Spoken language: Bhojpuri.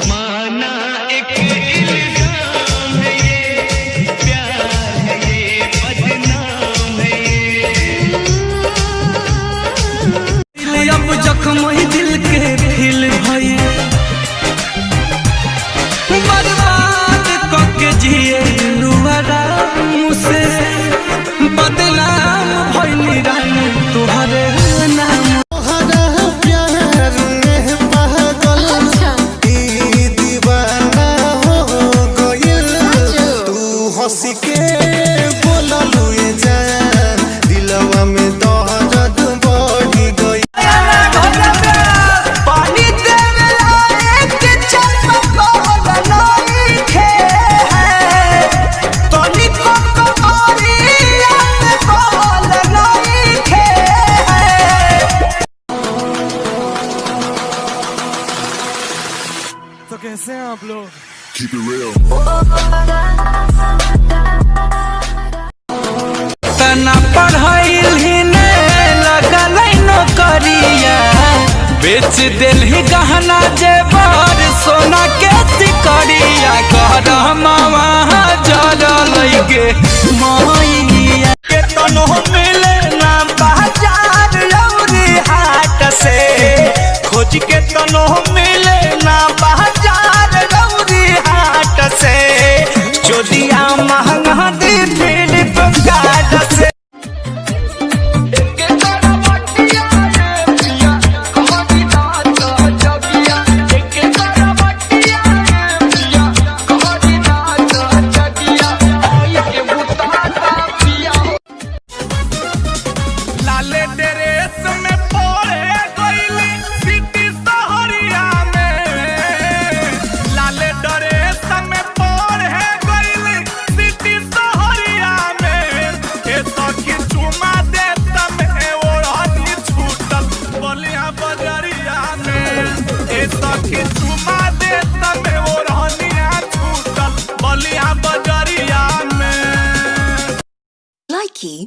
माना एक इल्जाम है ये, प्यार है ये, बदनाम है ये। अब जख्म ही दिल के हिल भई, बर्बाद करके जिए लुआरा मुझसे बदनाम भइली रानी तुहरे नाम। हंसी के बोललू ये जान, दिलवा में दर्द बढ़ी गई। पानी देवे लायक चमकौल नइखे है, तनिको कमरिया में बोल नइखे है। तो कैसे हैं आप लोग? Keep it real. तना पढ़ाइल ही ने लगल नौकरिया, बेच दिल ही गहना जेवर सोना के सिकड़िया। घर मावा जल गे मैया के तनो मिले ना बाजार लौरी हाट से, खोज के तनो मिले ना बाजार लौरी हाट से। चोलिया महंगा दी फिलिपकार्ट से। लाले ड्रेस में पड़े गईली सिटी सहरिया में, लाले ड्रेस में पड़े गईली सिटी सहरिया में। ए सखी चुमा देता में ओढ़नी छूटल बलिया बजरिया में, ए सखी चुमा देता में ओढ़निया छूटल बलिया बजरिया में। Likey